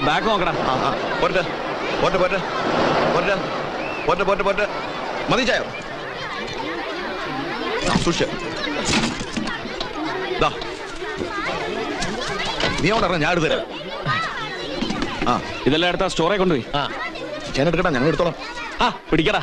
Back നോക്കടാ. പോട്ടെ പോട്ടെ പോട്ടെ പോട്ടെ പോട്ടെ പോട്ടെ പോട്ടെ മതി ചായോ സൂക്ഷിച്ച്. നീ അവിടെ ഇറങ്ങാം, ഞാൻ എടുത്തുതരാം. ഇതെല്ലാം എടുത്താ സ്റ്റോറെ കൊണ്ടുപോയി. ഞാൻ എടുക്കട്ടാ, ഞങ്ങൾ എടുത്തോളാം. പിടിക്കടാ.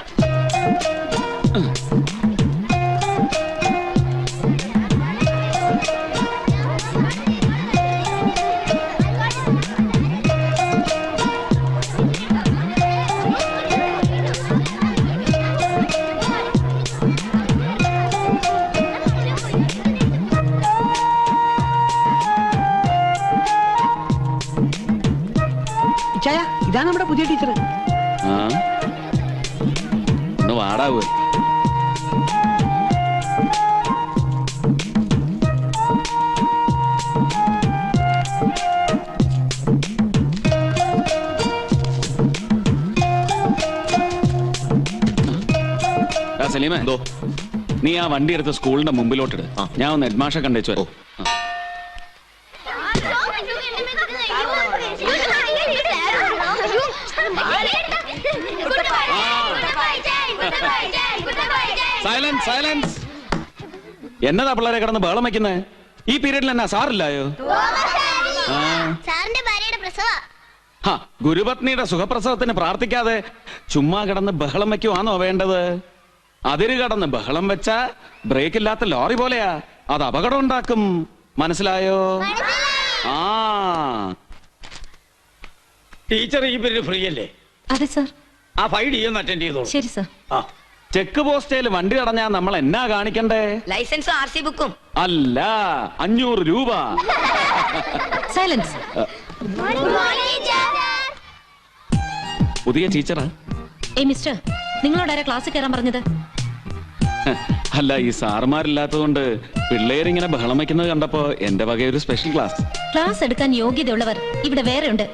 ഇതാണ് നമ്മുടെ പുതിയ ടീച്ചർ. ഒന്ന് വാടാവൂ. സലീമേ, നീ ആ വണ്ടി എടുത്ത് സ്കൂളിന്റെ മുമ്പിലോട്ടിട്. ഞാൻ ഒന്ന് ഹെഡ്മാഷെ കണ്ടേച്ചു. Silence silence. എന്നതാ പിള്ളേരെ കിടന്ന് ബഹളം വയ്ക്കുന്നേ? ഈ പീരീഡിൽ എന്നാ സാറില്ലായോ? ഗുരുപത്നിയുടെ സുഖപ്രസവത്തിന് പ്രാർത്ഥിക്കാതെ ചുമ്മാ കിടന്ന് ബഹളം വയ്ക്കുവാണോ വേണ്ടത്? അതിര് കടന്ന് ബഹളം വെച്ചാ ബ്രേക്ക് ഇല്ലാത്ത ലോറി പോലെയാ, അത് അപകടം ഉണ്ടാക്കും. മനസ്സിലായോ? ടീച്ചർ ഈ പീരീഡ് ഫ്രീ അല്ലേ? അതെ സർ. ആ ഫൈൽ ഒന്ന് അറ്റൻഡ് ചെയ്തോളൂ. ശരി സർ. ചെക്ക് പോസ്റ്റേൽ വണ്ടി അടഞ്ഞാൽ നമ്മൾ എന്നാ കാണിക്കണ്ടേ? ലൈസൻസും RC ബുക്കും. അല്ല, 500 രൂപ. സൈലൻസ്. പുതിയ ടീച്ചറാ? മിസ്റ്റർ, നിങ്ങളോട് ആരാ ക്ലാസ്സിൽ കയറാൻ പറഞ്ഞത്? അല്ല, ഈ സാറുമാരില്ലാത്തതുകൊണ്ട് പിള്ളേരിങ്ങനെ ബഹളം വയ്ക്കുന്നത് കണ്ടപ്പോ എന്റെ വക ഒരു സ്പെഷ്യൽ ക്ലാസ്. ക്ലാസ് എടുക്കാൻ യോഗ്യതയുള്ളവർ ഇവിടെ വേറെ ഉണ്ട്.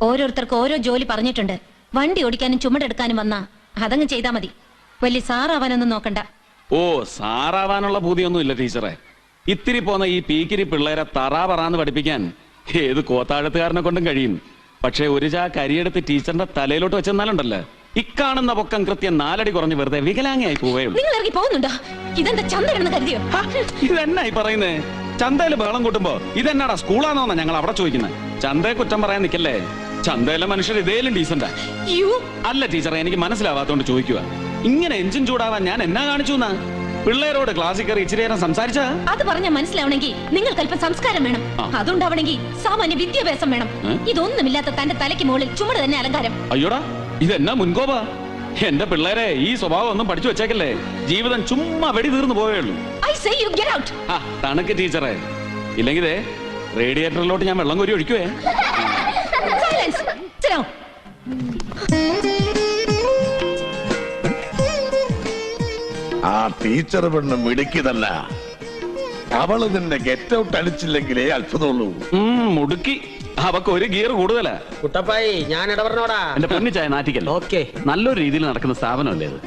ഓരോരുത്തർക്ക് ഓരോ ജോലി പറഞ്ഞിട്ടുണ്ട്. വണ്ടി ഓടിക്കാനും ചുമടെടുക്കാനും വന്നാ അതങ്ങ് ചെയ്താ മതി. വലിയ സാറാവാനൊന്നും നോക്കണ്ട. ഓ, സാറാവാനുള്ള പൂതിയൊന്നും ഇല്ല ടീച്ചറെ. ഇത്തിരി പോന്ന ഈ പീക്കിരി പിള്ളേരെ തറാപറാന്ന് പഠിപ്പിക്കാൻ ഏത് കോത്താഴത്തുകാരനെ കൊണ്ടും കഴിയും. പക്ഷെ ഒരു ചാ കരിയെടുത്ത് ടീച്ചറിന്റെ തലയിലോട്ട് വെച്ചെന്നാലുണ്ടല്ലോ, ഇക്കാണുന്ന പൊക്കം കൃത്യം 4 അടി കുറഞ്ഞ് വെറുതെ വികലാംഗയായി പോവുകയുള്ളൂ. നിങ്ങൾ ഇറങ്ങി പോകുന്നുണ്ടോ? ഇതെന്താ ചന്തയാണെന്ന് കരുതിയോ? ഇതെന്നായി പറയുന്നേ? ചന്തയില് ബഹളം കൂട്ടുമ്പോ ഇതെന്നാടാ സ്കൂളാന്നോന്നാ ഞങ്ങൾ അവിടെ ചോദിക്കുന്നത്. ചന്തയെ കുറ്റം പറയാൻ നിക്കല്ലേ. ചന്തയിലെ മനുഷ്യർ ഇതേലും ഡീസന്റാ. അല്ല ടീച്ചറെ, എനിക്ക് മനസ്സിലാവാത്തോണ്ട് ചോദിക്കുക. ഇങ്ങനെ എഞ്ചിൻ ചൂടാവാൻ ഞാൻ എന്നാ കാണിച്ചു? പിള്ളേരോട് ക്ലാസ്സിൽ കയറി ഇച്ചിരി നേരം സംസാരിച്ച അത് പറഞ്ഞ മനസ്സിലാവണമെങ്കിൽ നിങ്ങൾക്ക് അല്പം സംസ്കാരം വേണം. അതുണ്ടാവണമെങ്കിൽ സാമാന്യ വിദ്യാഭ്യാസം വേണം. ഇതൊന്നുമില്ലാത്ത തന്റെ തലയ്ക്ക് മുകളിൽ ചുമട് തന്നെ അലങ്കാരം. അയ്യോടാ, ഇതെന്നാ മുൻകോപാ? എന്റെ പിള്ളേരെ ഈ സ്വഭാവം ഒന്നും പഠിച്ചു വെച്ചേക്കല്ലേ. ജീവിതം ചുമ്മാ വെടി തീർന്നു പോവുകയുള്ളൂ. തണുക്ക് ടീച്ചറെ, ഇല്ലെങ്കിൽ റേഡിയേറ്ററിലോട്ട് ഞാൻ വെള്ളം കോരി ഒഴിക്കുവേ. ആ ടീച്ചർ പെണ്ണ് മിടുക്കിയതല്ല. അവള് നിന്നെ ഗെറ്റ് ഔട്ട് അടിച്ചില്ലെങ്കിലേ അത്ഭുതമുള്ളൂ. മുടുക്കി. അവക്ക് ഒരു ഗിയർ കൂടുതലാ. കുട്ടപ്പായി, ഞാൻ ഇടപെടണോടാ. എന്റെ പൊന്നിച്ചായ നാറ്റിക്കല്ല. ഓക്കെ, നല്ലൊരു രീതിയിൽ നടക്കുന്ന സ്ഥാപനമല്ലേ ഇത്.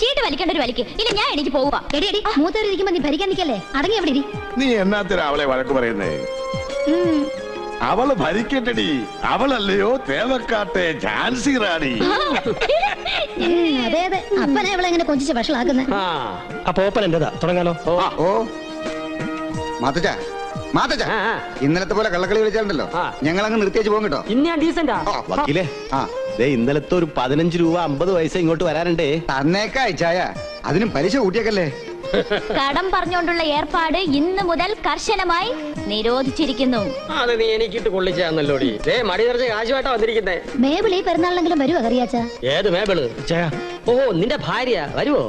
ചീട്ട് വലിക്കേണ്ട ഒരു വലിക്ക്. ഇല്ല, ഞാൻ എനിക്ക് പോവാ. മൂത്തവരിക്കുമ്പോ നീ ഭരിക്കാൻ നിക്കല്ലേ. അടങ്ങി എവിടെ? നീ എന്നാത്തിനാ അവളെ വഴക്ക് പറയുന്നേ? അവള് ഭരിക്കട്ടടി. അവളല്ലയോ തേവക്കാട്ടെ ഝാൻസി റാണി. അതെ അതെ, അപ്പനെ അവളെ എങ്ങനെ കൊഞ്ചിച്ച് വഷളാക്കുന്നത്. അപ്പൊ ഓപ്പൺ എന്റേതാ, തുടങ്ങാലോ? ഓ മാത്തച്ച, മാത്തച്ച, ഇന്നലത്തെ പോലെ കള്ളക്കളി കളിച്ചാലുണ്ടല്ലോ ഞങ്ങൾ അങ്ങ് നിർത്തിച്ചു പോകും കേട്ടോ. ഇന്ന് ഞാൻ ഡീസന്റാ. വക്കീലേ, ഇന്നലത്തെ ഒരു 15 രൂപ 50 പൈസ ഇങ്ങോട്ട് വരാനുണ്ടേ. തന്നേക്കാ ചായ, അതിനും പലിശ കൂട്ടിയേക്കല്ലേ. കടം പറഞ്ഞുകൊണ്ടുള്ള ഏർപ്പാട് ഇന്ന് മുതൽ കർശനമായി നിരോധിച്ചിരിക്കുന്നു. അത് നീ എനിക്കിട്ട് കൊള്ളിച്ചാന്നല്ലോടി. മടി നിറച്ച് കാശുമായിട്ടാ വന്നിരിക്കുന്നേ. മേബിൾ ഈ പെരുന്നാളിനെങ്കിലും വരുവോ അറിയാച്ചാ? ഏത് മേബിള്? ഓ, നിന്റെ ഭാര്യ വരുവോ?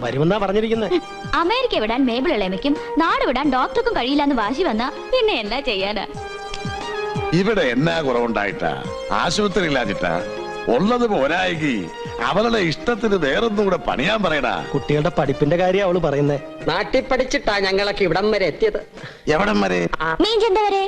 വരുമെന്നാ പറഞ്ഞിരിക്കുന്നത്. അമേരിക്ക വിടാൻ മേബിൾ ഇളമയ്ക്കും നാട് വിടാൻ ഡോക്ടർക്കും കഴിയില്ലെന്ന് വാശി വന്നാ പിന്നെ എന്നാ ചെയ്യാനാ? ഇവിടെ എന്നാ കുറവുണ്ടായിട്ടാ? ആശുപത്രിയിലാച്ചിട്ടാ? ഉള്ളത് പോരായി അവളുടെ ഇഷ്ടത്തിന് വേറൊന്നും കൂടെ പണിയാൻ പറയടാ. കുട്ടികളുടെ പഠിപ്പിന്റെ കാര്യം അവള് പറയുന്നേ. നാട്ടിൽ പഠിച്ചിട്ടാ ഞങ്ങളൊക്കെ ഇവിടം വരെ എത്തിയത്. എവിടം വരെ? മീൻചന്ത വരെ.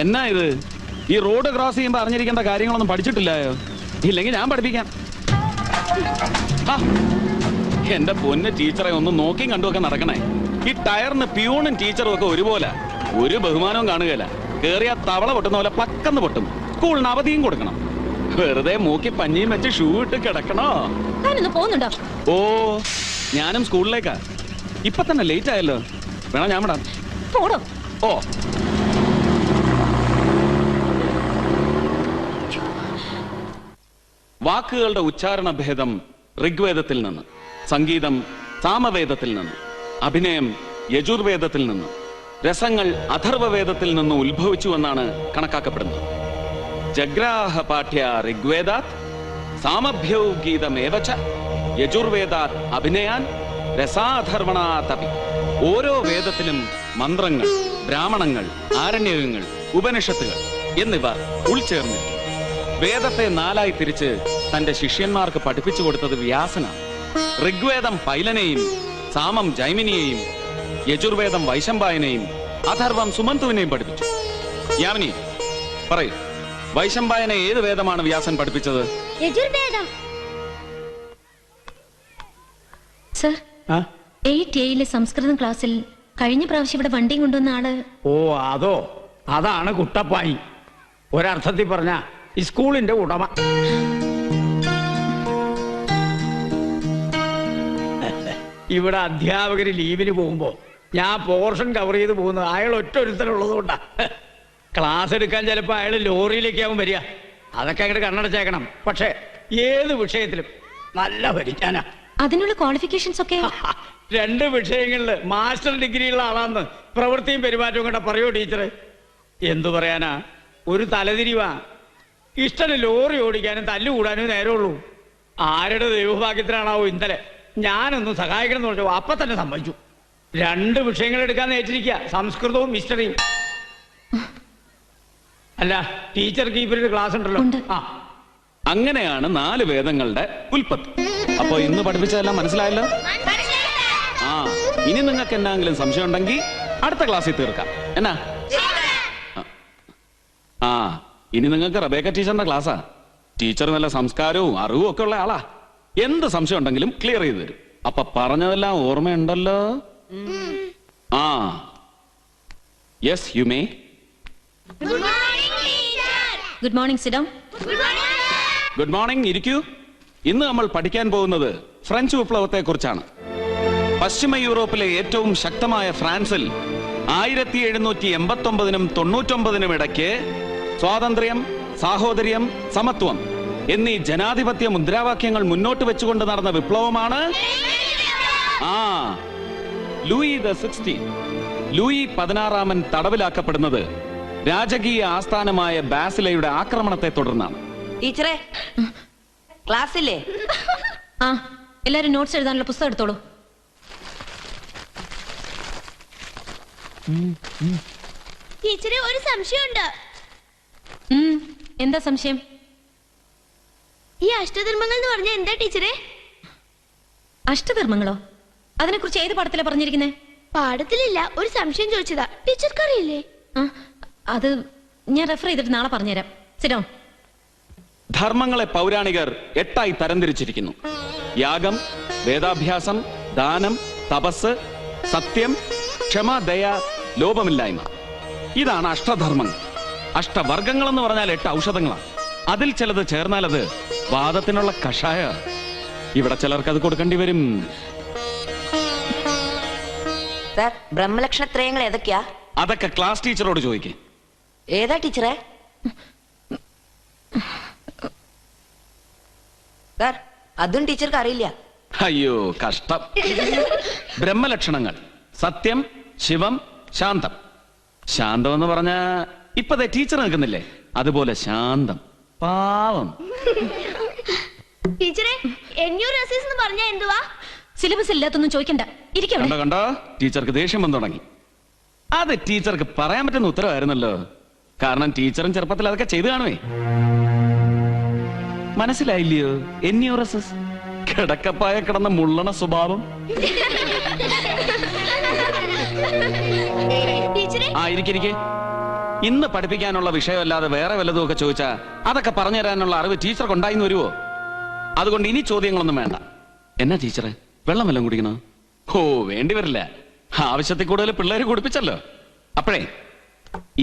എന്നാ ഇത്? ഈ റോഡ് ക്രോസ് ചെയ്യുമ്പോ അറിഞ്ഞിരിക്കേണ്ട കാര്യങ്ങളൊന്നും പഠിച്ചിട്ടില്ലായോ? ഇല്ലെങ്കിൽ ഞാൻ പഠിപ്പിക്കാം. എന്റെ പൊന്ന് ടീച്ചറെ ഒന്ന് നോക്കിയും കണ്ടുമൊക്കെ നടക്കണേ. ഈ ടയറിന് പ്യൂണും ടീച്ചറും ഒക്കെ ഒരുപോലെ, ഒരു ബഹുമാനവും കാണുകയില്ല. കേറിയ തവള പൊട്ടുന്ന പോലെ പക്കന്ന് പൊട്ടും. സ്കൂളിന് അവധിയും കൊടുക്കണം. വെറുതെ മൂക്കി പഞ്ഞിയും വെച്ച് ഷൂ ഇട്ട് കിടക്കണോ? പോകുന്നുണ്ടോ? ഓ, ഞാനും സ്കൂളിലേക്കാ. ഇപ്പൊ തന്നെ ലേറ്റ് ആയല്ലോ. വേണം ഞാൻ വിടാം. ഓ, വാക്കുകളുടെ ഉച്ചാരണ ഭേദം ഋഗ്വേദത്തിൽ നിന്ന്, സംഗീതം സാമവേദത്തിൽ നിന്ന്, അഭിനയം യജുർവേദത്തിൽ നിന്ന്, രസങ്ങൾ അഥർവവേദത്തിൽ നിന്ന് ഉത്ഭവിച്ചുവെന്നാണ് കണക്കാക്കപ്പെടുന്നത്. ജഗ്രാഹ പാഠ്യ ഋഗ്വേദാത് സാമഭ്യൗ ഗീതമേവച യജുർവേദാത് അഭിനയാൻ രസാധർവണാതപി. ഓരോ വേദത്തിലും മന്ത്രങ്ങൾ, ബ്രാഹ്മണങ്ങൾ, ആരണ്യകങ്ങൾ, ഉപനിഷത്തുകൾ എന്നിവ ഉൾച്ചേർന്നിരിക്കും. വേദത്തെ നാലായി തിരിച്ച് തന്റെ ശിഷ്യന്മാർക്ക് പഠിപ്പിച്ചു കൊടുത്തത് വ്യാസനാണ്. ഋഗ്വേദം പൈലനെയും, സാമം ജൈമിനിയെയും, യജുർവേദം വൈശമ്പായനെയും, അഥർവം സുമന്തുവിനെയും പഠിപ്പിച്ചു. യാമിനി പറയൂ, വൈശമ്പായനെ ഏത് വേദമാണ് വ്യാസൻ പഠിപ്പിച്ചത്? യജുർവേദം. സർ, 8A സംസ്കൃതം ക്ലാസ്സിൽ കഴിഞ്ഞ പ്രാവശ്യം ഇവിടെ വണ്ടിയും കൊണ്ടുവന്ന ആള്. ഓ അതോ, അതാണ് കുട്ടപ്പായി. ഒരർത്ഥത്തിൽ പറഞ്ഞ ഈ സ്കൂളിന്റെ ഉടമ. ഇവിടെ അധ്യാപകര് ലീവിന് പോകുമ്പോ ഞാൻ പോർഷൻ കവർ ചെയ്ത് പോകുന്നത് അയാൾ ഒറ്റ ഒരുത്തനുള്ളതുകൊണ്ടാ. ക്ലാസ് എടുക്കാൻ ചിലപ്പോ അയാൾ ലോറിയിലേക്കാവും വരിക. അതൊക്കെ അങ്ങോട്ട് കണ്ണടച്ചേക്കണം. പക്ഷെ ഏത് വിഷയത്തിലും നല്ല ഭരിക്കാനാ. അതിനുള്ള ക്വാളിഫിക്കേഷൻസ് ഒക്കെ 2 വിഷയങ്ങളില് മാസ്റ്റർ ഡിഗ്രി ഉള്ള ആളാന്ന് പ്രവൃത്തിയും പെരുമാറ്റവും കൂടെ പറയോ ടീച്ചറെ? എന്തു പറയാനാ, ഒരു തലതിരിവാ. ഇഷ്ടന് ലോറി ഓടിക്കാനും തല്ലുകൂടാനും നേരമുള്ളൂ. ആരുടെ ദൈവഭാഗ്യത്തിനാണാവോ ഇന്നലെ ഞാനൊന്ന് സഹായിക്കണം എന്ന് പറഞ്ഞു. അപ്പൊ തന്നെ സമ്മതിച്ചു. 2 വിഷയങ്ങൾ എടുക്കാൻ നേറ്റിരിക്കുക, സംസ്കൃതവും ഹിസ്റ്ററിയും. അല്ല, ടീച്ചർക്ക് ഈ പീരീഡ് ക്ലാസ് ഉണ്ടല്ലോ. ആ, അങ്ങനെയാണ് 4 വേദങ്ങളുടെ ഉൽപ്പത്തി. അപ്പൊ ഇന്ന് പഠിപ്പിച്ചതെല്ലാം മനസ്സിലായല്ലോ? ആ, ഇനി നിങ്ങൾക്ക് എന്തെങ്കിലും സംശയം ഉണ്ടെങ്കിൽ അടുത്ത ക്ലാസ്സിൽ തീർക്കാം. എന്നാ? ആ, ഇനി നിങ്ങൾക്ക് റബേക്ക ടീച്ചറിന്റെ ക്ലാസ്സാ. ടീച്ചർ നല്ല സംസ്കാരവും അറിവും ഒക്കെ ഉള്ള ആളാ. എന്ത് സംശയം ഉണ്ടെങ്കിലും ക്ലിയർ ചെയ്ത് തരും. അപ്പൊ പറഞ്ഞതെല്ലാം ഓർമ്മയുണ്ടല്ലോ? ആ, yes you may. Good morning സിഡം. ഗുഡ് മോർണിംഗ്, ഇരിക്കൂ. ഇന്ന് നമ്മൾ പഠിക്കാൻ പോകുന്നത് ഫ്രഞ്ച് വിപ്ലവത്തെ കുറിച്ചാണ്. പശ്ചിമ യൂറോപ്പിലെ ഏറ്റവും ശക്തമായ ഫ്രാൻസിൽ 1789-നും 99-നും ഇടയ്ക്ക് സ്വാതന്ത്ര്യം, സാഹോദര്യം, സമത്വം എന്നീ ജനാധിപത്യ മുദ്രാവാക്യങ്ങൾ മുന്നോട്ട് വെച്ചുകൊണ്ട് നടന്ന വിപ്ലവമാണ് ലൂയി ദ 16. ലൂയി 16 തടവിലാക്കപ്പെടുന്നത് രാജകീയ ആസ്ഥാനമായ ബാസിലയുടെ ആക്രമണത്തെ തുടർന്നാണ്. ടീച്ചറെ, ക്ലാസ്സില്ലേ? ആ, എല്ലാരും നോട്ട്സ് എഴുതാനുള്ള പുസ്തകം എടുത്തോളൂ. ടീച്ചറെ, ഒരു സംശയമുണ്ട്. എന്താ സംശയം? ഈ അഷ്ടധർമ്മങ്ങൾ എന്ന് പറഞ്ഞാൽ എന്താ ടീച്ചറെ? അഷ്ടധർമ്മങ്ങളോ? അതിനെ കുറിച്ച് ഏത് പാഠത്തിലാ പറഞ്ഞിരിക്കുന്നേ? പാഠത്തിലില്ല, ഒരു സംശയം ചോദിച്ചതാ. ടീച്ചർക്ക് അറിയില്ലേ? അത് ഞാൻ റെഫർ ചെയ്തിട്ട് നാളെ പറഞ്ഞുതരാം. സിഡോ. ധർമ്മങ്ങളെ പൗരാണികർ 8ആയി തരംതിരിച്ചിരിക്കുന്നു. യാഗം, വേദാഭ്യാസം, ദാനം, തപസ്, സത്യം, ക്ഷമ, ദയ, ലോപമില്ലായ്മ. ഇതാണ് അഷ്ടധർമ്മങ്ങൾ. അഷ്ടവർഗങ്ങൾ എന്ന് പറഞ്ഞാൽ 8 ഔഷധങ്ങളാണ്. അതിൽ ചിലത് ചേർന്നാൽ അത് വാദത്തിനുള്ള കഷായ. ഇവിടെ ചിലർക്ക് അത് കൊടുക്കേണ്ടി വരും. സർ, ബ്രഹ്മലക്ഷണത്രയങ്ങൾ ഏതൊക്കെയാ? അതൊക്കെ ക്ലാസ് ടീച്ചറോട് ചോദിക്കേ. ഏതാ ടീച്ചറെ? സർ, അതും ടീച്ചർക്ക് അറിയില്ല. അയ്യോ കഷ്ടം. ബ്രഹ്മലക്ഷണങ്ങൾ: സത്യം, ശിവം, ശാന്തം. ശാന്തം എന്ന് പറഞ്ഞ ഇപ്പതേ ടീച്ചർ നിൽക്കുന്നില്ലേ, അതുപോലെ ശാന്തം, പാവം. ടീച്ചറെ, എന്ന് പറഞ്ഞാ എന്തുവാ? സിലബസ് ഇല്ലാത്തൊന്നും ചോദിക്കണ്ട ഇരിക്കവിടെ. കണ്ടോ കണ്ടോ, ടീച്ചർക്ക് ദേഷ്യം വന്നു തുടങ്ങി. അത് ടീച്ചർക്ക് പറയാൻ പറ്റുന്ന ഉത്തരവായിരുന്നല്ലോ. കാരണം ടീച്ചറും ചെറുപ്പത്തിൽ അതൊക്കെ ചെയ്തു കാണുവേ. മനസ്സിലായില്ലയോ? എന്നോറസസ് കിടക്കപ്പായ കിടന്ന മുള്ളണ സ്വഭാവം. ആ ഇരിക്കെ. ഇന്ന് പഠിപ്പിക്കാനുള്ള വിഷയമല്ലാതെ വേറെ വല്ലതും ഒക്കെ ചോദിച്ചാ അതൊക്കെ പറഞ്ഞു തരാനുള്ള അറിവ് ടീച്ചർക്ക് ഉണ്ടായിന്ന് വരുവോ? അതുകൊണ്ട് ഇനി ചോദ്യങ്ങളൊന്നും വേണ്ട. എന്നാ ടീച്ചറെ, വെള്ളം വല്ലതും കുടിക്കണോ? ഓ വേണ്ടി വരില്ല, ആവശ്യത്തിൽ കൂടുതൽ പിള്ളേര് കുടിപ്പിച്ചല്ലോ. അപ്പോഴേ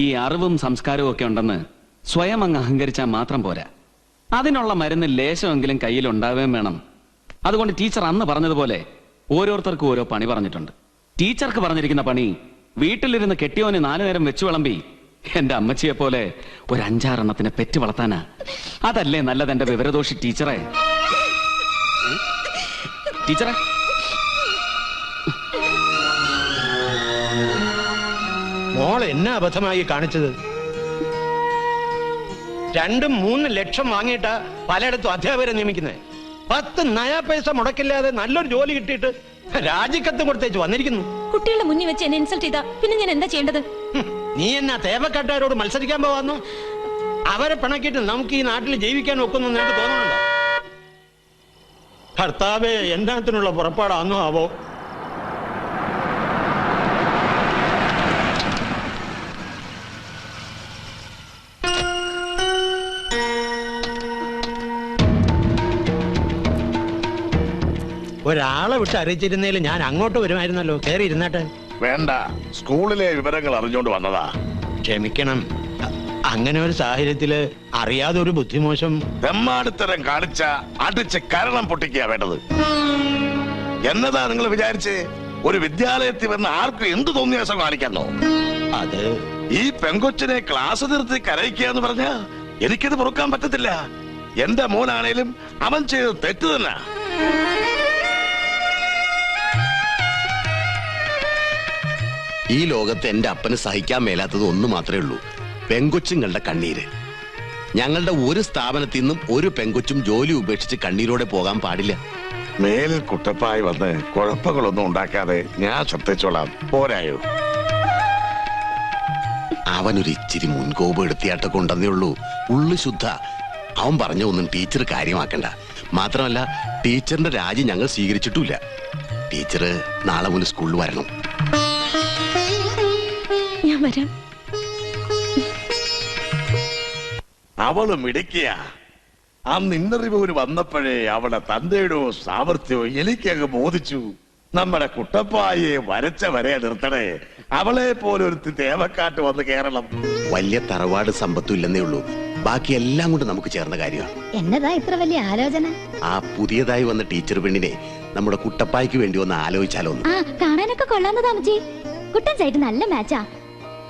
ഈ അറിവും സംസ്കാരവും ഒക്കെ ഉണ്ടെന്ന് സ്വയം അങ്ങ് അഹങ്കരിച്ചാൽ മാത്രം പോരാ. അതിനുള്ള മരുന്ന് ലേശമെങ്കിലും കയ്യിൽ ഉണ്ടാവുകയും വേണം. അതുകൊണ്ട് ടീച്ചർ അന്ന് പറഞ്ഞതുപോലെ ഓരോരുത്തർക്കും ഓരോ പണി പറഞ്ഞിട്ടുണ്ട്. ടീച്ചർക്ക് പറഞ്ഞിരിക്കുന്ന പണി വീട്ടിലിരുന്ന് കെട്ടിയോന് 4 നേരം വെച്ചു വിളമ്പി എന്റെ അമ്മച്ചിയെ പോലെ ഒരു 5-6 എണ്ണത്തിനെ പെറ്റ് വളർത്താനാ. അതല്ലേ നല്ലത് എന്റെ വിവരദോഷി ടീച്ചറെ. ടീച്ചറെ മോൾ എന്നാ അബദ്ധമായി കാണിച്ചത്? 2-3 ലക്ഷം വാങ്ങിയിട്ടാ പലയിടത്തും അധ്യാപകരെ നിയമിക്കുന്നത്. 10 നയാ പൈസ മുടക്കില്ലാതെ നല്ലൊരു ജോലി കിട്ടിയിട്ട് രാജിക്കത്ത് കൊടുത്തേച്ച് വന്നിരിക്കുന്നു. കുട്ടികളുടെ മുന്നിൽ വെച്ച് എന്നെ ഇൻസൾട്ട് ചെയ്താ പിന്നെ ഞാൻ എന്താ ചെയ്യേണ്ടത്? നീ എന്നാ തേവക്കാട്ടുകാരോട് മത്സരിക്കാൻ പോവാന്നു? അവരെ പിണക്കിയിട്ട് നമുക്ക് ഈ നാട്ടിൽ ജീവിക്കാൻ ഒക്കുന്നു നിനക്ക് തോന്നുന്നുണ്ടോ? കർത്താവേ, എന്നാത്തിനുള്ള പുറപ്പാടാന്നോ ആവോ? ഒരാളെ വിട്ട് അറിയിച്ചിരുന്നേൽ ഞാൻ അങ്ങോട്ട് വരുമായിരുന്നല്ലോ. കയറി ഇരുന്നാട്ടെ. വേണ്ട, സ്കൂളിലെ വിവരങ്ങൾ അറിഞ്ഞോണ്ട് വന്നതാ. ക്ഷമിക്കണം, അങ്ങനെ ഒരു സാഹചര്യത്തില് അറിയാതെ ഒരു ബുദ്ധിമോശം. തെമ്മാടിത്തരം കാണിച്ച അടിച്ച് കരണം പൊട്ടിക്കുക വേണ്ടത്. എന്നതാ നിങ്ങൾ വിചാരിച്ച് ഒരു വിദ്യാലയത്തിൽ വന്ന് ആർക്കും എന്ത് തോന്നിയാസം കാണിക്കാന്നോ? അത് ഈ പെങ്കൊച്ചിനെ ക്ലാസ് നിർത്തി കരയിക്കുക എന്ന് പറഞ്ഞ എനിക്കത് പൊറുക്കാൻ പറ്റത്തില്ല. എന്റെ മോനാണേലും അവൻ ചെയ്ത് തെറ്റ് തന്നെ. ഈ ലോകത്ത് എന്റെ അപ്പന് സഹിക്കാൻ മേലാത്തത് ഒന്ന് മാത്രമേ ഉള്ളൂ, പെങ്കൊച്ചുങ്ങളുടെ കണ്ണീര്. ഞങ്ങളുടെ ഒരു സ്ഥാപനത്തിൽ നിന്നും ഒരു പെങ്കൊച്ചും ജോലി ഉപേക്ഷിച്ച് കണ്ണീരോടെ പോകാൻ പാടില്ല. മേലിൽ കുട്ടപ്പായി വന്ന് കുഴപ്പങ്ങളൊന്നും ഉണ്ടാക്കാതെ ഞാൻ ശ്രദ്ധിച്ചോളാം, പോരായോ? അവനൊരു ഇച്ചിരി മുൻകോപം എടുത്തിയാട്ടൊക്കെ ഉണ്ടെന്നേ ഉള്ളൂ. ഉള്ളു ശുദ്ധ. അവൻ പറഞ്ഞ ഒന്നും ടീച്ചർ കാര്യമാക്കണ്ട. മാത്രമല്ല ടീച്ചറിന്റെ രാജി ഞങ്ങൾ സ്വീകരിച്ചിട്ടില്ല. ടീച്ചർ നാളെ മുതൽ സ്കൂളിൽ വരണം. ഞാൻ വരാം. അവള് മിടിക്കുക. അന്ന് ഇന്റർവ്യൂവിന് വന്നപ്പോഴേ അവളുടെ തന്തയുടെ സാമർത്ഥ്യവും എനിക്കങ്ങ് ബോധിച്ചു. നമ്മുടെ കുട്ടപ്പായെ വരച്ച വരെ നിർത്തണേ. അവളെ പോലെ ഒരു തേവക്കാട്ട് വന്ന് കേരളം. വലിയ തറവാട് സമ്പത്തും ഇല്ലെന്നേ ഉള്ളൂ, ബാക്കി എല്ലാം കൊണ്ട് നമുക്ക് ചേർന്ന കാര്യമാണ്. എന്നതാ ഇത്ര വലിയ ആലോചന? ആ പുതിയതായി വന്ന ടീച്ചർ പെണ്ണിനെ നമ്മുടെ കുട്ടപ്പായ്ക്ക് വേണ്ടി ഒന്ന് ആലോചിച്ചാലോ? കാണാനൊക്കെ കൊള്ളാന്നതാ അമ്മച്ചി. കുട്ടൻ സൈറ്റ് നല്ല മാച്ചാ.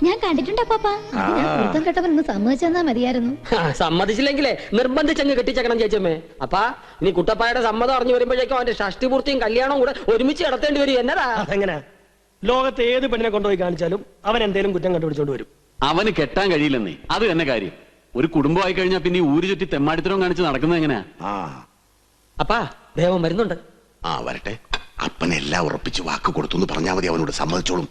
ഞാൻ കണ്ടിട്ടുണ്ട് പാപ്പാ. കുട്ടൻ കെട്ടവനൊന്ന് സമ്മതിച്ചെന്നാ മതിയായിരുന്നു. സമ്മതിച്ചില്ലെങ്കിലേ നിർബന്ധിച്ചങ്ങ് കെട്ടിച്ചേക്കണം ചേച്ചമ്മേ. അപ്പാ ഇനി കുട്ടപ്പായുടെ സമ്മതം അറിഞ്ഞു വരുമ്പോഴേക്കും അവന്റെ ഷഷ്ടിപൂർത്തിയും കല്യാണവും കൂടെ ഒരുമിച്ച് നടത്തേണ്ടി വരും. എന്നതാ അതെങ്ങനെ? ലോകത്തെ ഏത് പെണ്ണിനെ കൊണ്ടുപോയി കാണിച്ചാലും അവൻ എന്തേലും കുറ്റം കണ്ടുപിടിച്ചോണ്ട് വരും. അവന് കെട്ടാൻ കഴിയില്ലെന്നേ, അത് തന്നെ കാര്യം. ഒരു കുടുംബമായി കഴിഞ്ഞാൽ പിന്നെ ഊര് ചുറ്റി തെമ്മാടിത്തരം കാണിച്ച് നടക്കുന്നത് എങ്ങനെയാ? അപ്പാ ദേവൻ വരുന്നുണ്ട്. ആ വരട്ടെ. അപ്പനെല്ലാം ഉറപ്പിച്ച് വാക്ക് കൊടുത്തു എന്ന് പറഞ്ഞാൽ മതി, അവനോട് സമ്മതിച്ചോളും.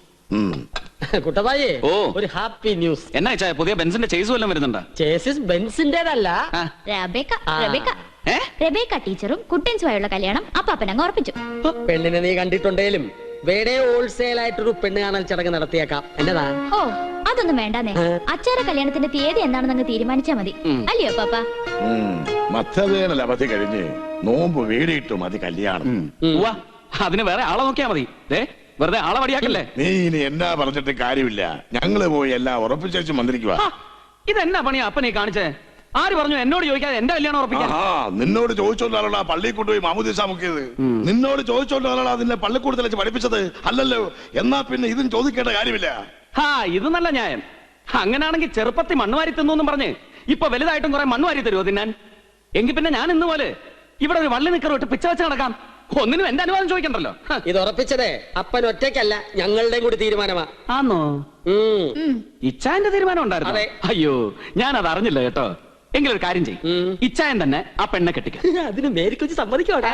കുട്ടപ്പായേ, ഓ ഒരു ഹാപ്പി ന്യൂസ്. എന്നാ ചായ പുതിയ ബെൻസിന്റെ ചേസ് വല്ലതും വരുന്നുണ്ടോ? ചേസിസ് ബെൻസിന്റേതല്ല. റെബേക്ക ടീച്ചറും കുട്ടൻസുമായുള്ള കല്യാണം അപ്പാപ്പനങ്ങ് ഉറപ്പിച്ചു. പെണ്ണിനെ നീ കണ്ടിട്ടുണ്ടേലും വേറെ ഹോൾസെയിൽ ആയിട്ടൊരു പെണ്ണ് കാണൽ ചടങ്ങ് നടത്തിയേക്കാം. എന്നതാ? ഓ അതൊന്നും വേണ്ടാന്നേ. അച്ചാര കല്യാണത്തിന്റെ തീയതി എന്താണെന്ന് തീരുമാനിച്ചാ മതി, അല്ലയോ പാപ്പ? മധ്യവേനൽ അവധി കഴിഞ്ഞ് നോമ്പ് വീടിയിട്ടു മതി കല്യാണം. അതിന് വേറെ ആളെ നോക്കിയാ മതി. വെറുതെ ആളെ വടിയാക്കല്ലേ. നീ ഇനി എന്നാ പറഞ്ഞിട്ട് കാര്യമില്ല. ഞങ്ങള് പോയി എല്ലാം ഉറപ്പിച്ചു വന്നിരിക്കുക. ഇതെന്നാ പണിയാ അപ്പനെ കാണിച്ചേ? ആര് പറഞ്ഞു എന്നോട് ചോദിക്കാതെ എന്റെ കല്യാണം ഉറപ്പിക്കാൻ? നിന്നോട് ചോദിച്ചോണ്ടാണല്ലോ പള്ളിയിൽ കൊണ്ടുപോയി മാമുദീസ മുക്കിയത്. നിന്നോട് ചോദിച്ചോണ്ടാണല്ലോ അതിന്റെ പള്ളിക്കൂടത്തിൽ വെച്ച് പഠിപ്പിച്ചത്, അല്ലല്ലോ? എന്നാ പിന്നെ ഇതും ചോദിക്കേണ്ട കാര്യമില്ല. ഇത് നല്ല ന്യായം. അങ്ങനാണെങ്കിൽ ചെറുപ്പത്തിൽ മണ്ണുവാരി തിന്നു പറഞ്ഞ് ഇപ്പൊ വലുതായിട്ടും കുറെ മണ്ണുവാരി തരുമോ തിന്നാൻ? എങ്കിൽ പിന്നെ ഞാൻ ഇന്ന് പോലെ ഇവിടെ ഒരു വള്ളി നിക്കറോട്ട് പിച്ച വെച്ച് നടക്കാം. ഒന്നിനും എന്റെ അനുവാദം ചോദിക്കണ്ടല്ലോ. ഇത് ഉറപ്പിച്ചതേ അപ്പൻ ഒറ്റയ്ക്കല്ല, ഞങ്ങളുടെയും കൂടി തീരുമാനമാ. ആന്നോ? ഇച്ചാന്റെ തീരുമാനം ഉണ്ടായിരുന്നു? അയ്യോ, ഞാൻ അത് അറിഞ്ഞില്ല കേട്ടോ. എങ്കിലൊരു കാര്യം ചെയ്യും ഇച്ചായൻ തന്നെ ആ പെണ്ണെ കെട്ടിക്ക. അതിന് മേരിക്കൊച്ച് സമ്മതിക്കോടാ.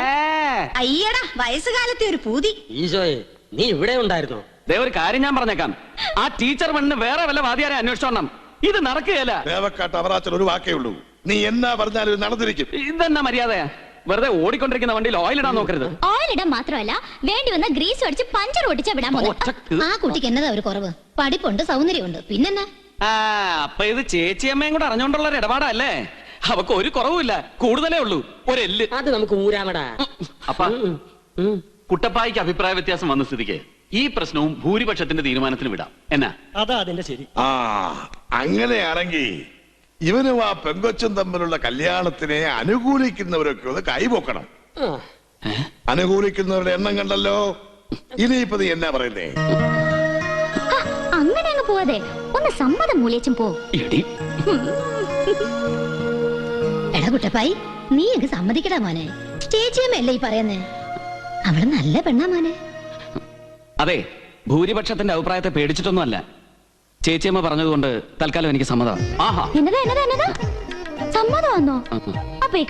അയ്യടാ വയസ്സുകാലത്തെ ഒരു പൂതി. ഈശോയെ നീ ഇവിടെ ഉണ്ടായിരുന്നോ? ദേ ഒരു കാര്യം ഞാൻ പറഞ്ഞേക്കാം, ആ ടീച്ചർ പെണ്ണിന് വേറെ വല്ല വാദിയാരെ അന്വേഷിച്ചോണം. ഇത് നടക്കുകയല്ല. ദേവക്കാട്ട് അവറാച്ചൻ ഒരു വാക്കേ ഉള്ളൂ. നീ എന്നാ പറഞ്ഞാലും ഇത് നടന്നിരിക്കും. ഇതെന്നാ മര്യാദയാ? വെറുതെ ഓടിക്കൊണ്ടിരിക്കുന്ന വണ്ടിയിൽ ഓയിൽ ഇടാൻ നോക്കരുത്. ഓയിൽ ഇടാൻ മാത്രമല്ല വേണ്ടി വന്ന ഗ്രീസ് അടിച്ച് പഞ്ചർ ഒട്ടിച്ചാ വിടാൻ പോകുന്നത്. ആ കുട്ടിക്ക് എന്നതാ ഒരു കുറവ്? പഠിപ്പുണ്ട്, സൗന്ദര്യമുണ്ട്, പിന്നെന്നാ? ആ അപ്പൊ ഇത് ചേച്ചിയമ്മയും കൂടെ അറിഞ്ഞോണ്ടുള്ള ഒരു ഇടപാടല്ലേ? അവക്ക് ഒരു കുറവുമില്ല, കൂടുതലേ ഉള്ളൂ, ഒരു എല്ല്. അത് നമുക്ക് ഊരാമടാ. അപ്പ കുട്ടപ്പായിക്ക് അഭിപ്രായ വ്യത്യാസം വന്ന സ്ഥിതിക്ക് ഈ പ്രശ്നവും ഭൂരിപക്ഷത്തിന്റെ തീരുമാനത്തിന് വിടാം. എന്നാ? അതാ അതിന്റെ ശരി. ആ അങ്ങനെയാണെങ്കിൽ ഇവനും ആ പെങ്കൊച്ചും തമ്മിലുള്ള കല്യാണത്തിനെ അനുകൂലിക്കുന്നവരൊക്കെ ഒന്ന് കൈപോക്കണം. അനുകൂലിക്കുന്നവരുടെ എണ്ണം കണ്ടല്ലോ. ഇനിയിപ്പോ നീ എന്നാ പറയുന്നേ? അങ്ങനെ അങ്ങ് പോവാതെ ഒന്ന് സമ്മതം മൂലിയച്ചും പോ. എടാ കുട്ടപ്പായി, നീ അങ്ങ് സമ്മതിക്കടാ മോനെ. ചേച്ചിയമ്മയല്ലേ ഈ പറയുന്നേ? അവള് നല്ല പെണ്ണാ മോനെ. അതെ, ഭൂരിപക്ഷത്തിന്റെ അഭിപ്രായത്തെ പേടിച്ചിട്ടൊന്നുമല്ല. ചേച്ചിയമ്മ പറഞ്ഞതുകൊണ്ട് തൽക്കാലം എനിക്ക് സമ്മതം. ആഹാ, എന്നതാ എന്നതാ എന്നതാ സമ്മതമാണോ? അപ്പൊ ഈ